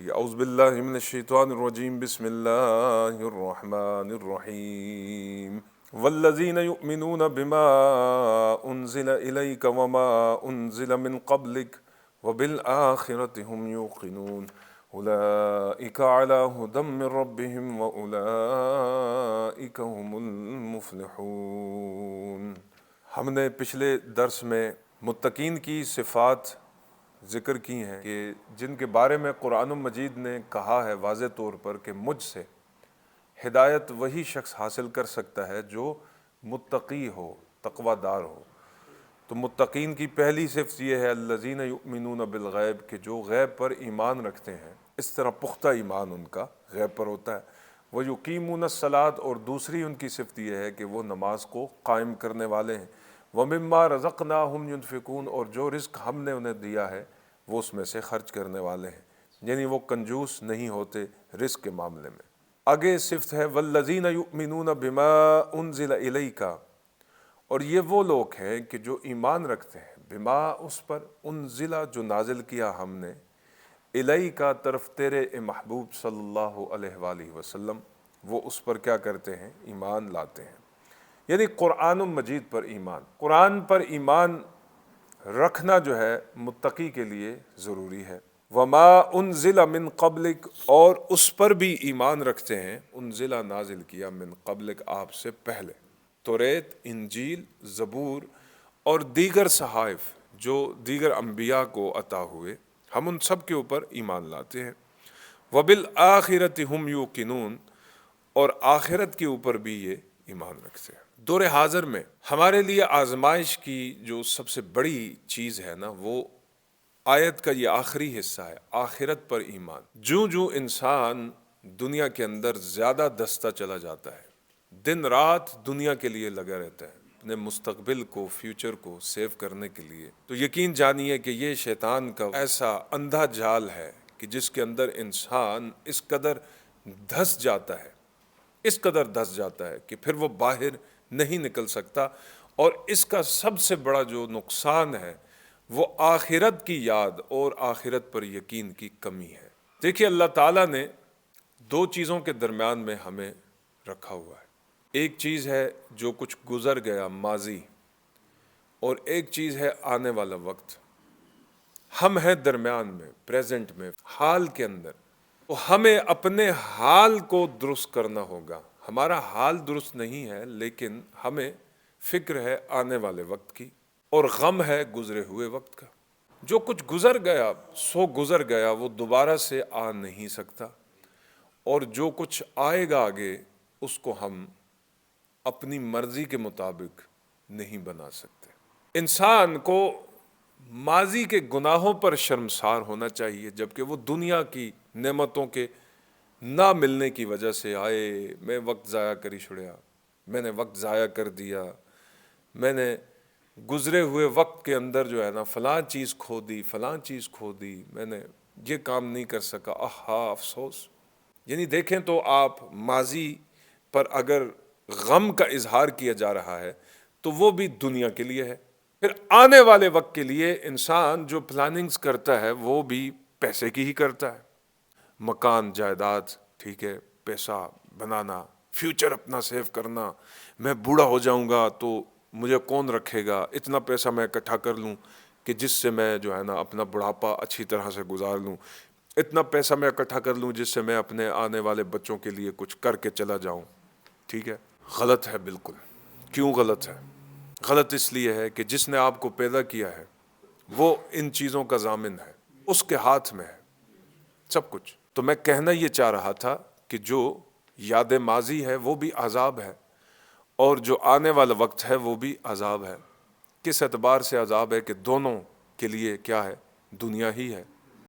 اعوذ باللہ من الشیطان الرجیم بسم اللہ الرحمن الرحیم والذین یؤمنون بما انزل الیک وما انزل من قبلک وبالآخرۃ هم یوقنون اولئک علی ھدی من ربہم واولئک هم المفلحون۔ ہم نے پچھلے درس میں متقین کی صفات ذکر کی ہیں کہ جن کے بارے میں قرآن مجید نے کہا ہے واضح طور پر کہ مجھ سے ہدایت وہی شخص حاصل کر سکتا ہے جو متقی ہو، تقوی دار ہو۔ تو متقین کی پہلی صفت یہ ہے الذین یؤمنون بالغیب، کہ جو غیب پر ایمان رکھتے ہیں، اس طرح پختہ ایمان ان کا غیب پر ہوتا ہے۔ وَيُقِيمُونَ الصَّلَاةَ، اور دوسری ان کی صفت یہ ہے کہ وہ نماز کو قائم کرنے والے ہیں۔ وَمِمَّا رَزَقْنَاهُمْ يُنْفِقُونَ، اور جو رزق ہم نے انہیں دیا ہے وہ اس میں سے خرچ کرنے والے ہیں، یعنی وہ کنجوس نہیں ہوتے رزق کے معاملے میں۔ آگے صفت ہے وَالَّذِينَ يُؤْمِنُونَ بِمَا أُنزِلَ إِلَيْكَ، اور یہ وہ لوگ ہیں کہ جو ایمان رکھتے ہیں بما، اس پر، انزلہ جو نازل کیا ہم نے، الیکا طرف تیرے اے محبوب صلی اللہ علیہ وآلہ وسلم، وہ اس پر کیا کرتے ہیں؟ ایمان لاتے ہیں، یعنی قرآن مجید پر ایمان۔ قرآن پر ایمان رکھنا جو ہے متقی کے لیے ضروری ہے۔ وما انزل من قبلک، اور اس پر بھی ایمان رکھتے ہیں، انزلہ نازل کیا، من قبلک آپ سے پہلے، توریت، انجیل، زبور اور دیگر صحائف جو دیگر انبیاء کو عطا ہوئے، ہم ان سب کے اوپر ایمان لاتے ہیں۔ وبالآخرۃ ھم یوقنون، اور آخرت کے اوپر بھی یہ ایمان رکھتے ہیں۔ دور حاضر میں ہمارے لیے آزمائش کی جو سب سے بڑی چیز ہے نا، وہ آیت کا یہ آخری حصہ ہے، آخرت پر ایمان۔ جوں جوں انسان دنیا کے اندر زیادہ دستہ چلا جاتا ہے، دن رات دنیا کے لیے لگا رہتا ہے، اپنے مستقبل کو، فیوچر کو سیو کرنے کے لیے، تو یقین جانیے کہ یہ شیطان کا ایسا اندھا جال ہے کہ جس کے اندر انسان اس قدر دھس جاتا ہے، اس قدر دھس جاتا ہے کہ پھر وہ باہر نہیں نکل سکتا۔ اور اس کا سب سے بڑا جو نقصان ہے وہ آخرت کی یاد اور آخرت پر یقین کی کمی ہے۔ دیکھیے اللہ تعالیٰ نے دو چیزوں کے درمیان میں ہمیں رکھا ہوا ہے، ایک چیز ہے جو کچھ گزر گیا، ماضی، اور ایک چیز ہے آنے والا وقت۔ ہم ہیں درمیان میں، پریزنٹ میں، حال کے اندر، تو ہمیں اپنے حال کو درست کرنا ہوگا۔ ہمارا حال درست نہیں ہے، لیکن ہمیں فکر ہے آنے والے وقت کی، اور غم ہے گزرے ہوئے وقت کا۔ جو کچھ گزر گیا سو گزر گیا، وہ دوبارہ سے آ نہیں سکتا، اور جو کچھ آئے گا آگے اس کو ہم اپنی مرضی کے مطابق نہیں بنا سکتے۔ انسان کو ماضی کے گناہوں پر شرمسار ہونا چاہیے، جبکہ وہ دنیا کی نعمتوں کے نہ ملنے کی وجہ سے آئے، میں وقت ضائع کری چھڑیا، میں نے وقت ضائع کر دیا، میں نے گزرے ہوئے وقت کے اندر جو ہے نا فلاں چیز کھو دی، فلاں چیز کھو دی، میں نے یہ کام نہیں کر سکا، افسوس۔ یعنی دیکھیں تو آپ ماضی پر اگر غم کا اظہار کیا جا رہا ہے تو وہ بھی دنیا کے لیے ہے۔ پھر آنے والے وقت کے لیے انسان جو پلاننگز کرتا ہے وہ بھی پیسے کی ہی کرتا ہے، مکان، جائیداد، ٹھیک ہے، پیسہ بنانا، فیوچر اپنا سیو کرنا، میں بوڑھا ہو جاؤں گا تو مجھے کون رکھے گا، اتنا پیسہ میں اکٹھا کر لوں کہ جس سے میں جو ہے نا اپنا بڑھاپا اچھی طرح سے گزار لوں، اتنا پیسہ میں اکٹھا کر لوں جس سے میں اپنے آنے والے بچوں کے لیے کچھ کر کے چلا جاؤں۔ ٹھیک ہے، غلط ہے بالکل۔ کیوں غلط ہے؟ غلط اس لیے ہے کہ جس نے آپ کو پیدا کیا ہے وہ ان چیزوں کا ضامن ہے، اس کے ہاتھ میں ہے سب کچھ۔ تو میں کہنا یہ چاہ رہا تھا کہ جو یاد ماضی ہے وہ بھی عذاب ہے، اور جو آنے والا وقت ہے وہ بھی عذاب ہے۔ کس اعتبار سے عذاب ہے؟ کہ دونوں کے لیے کیا ہے؟ دنیا ہی ہے۔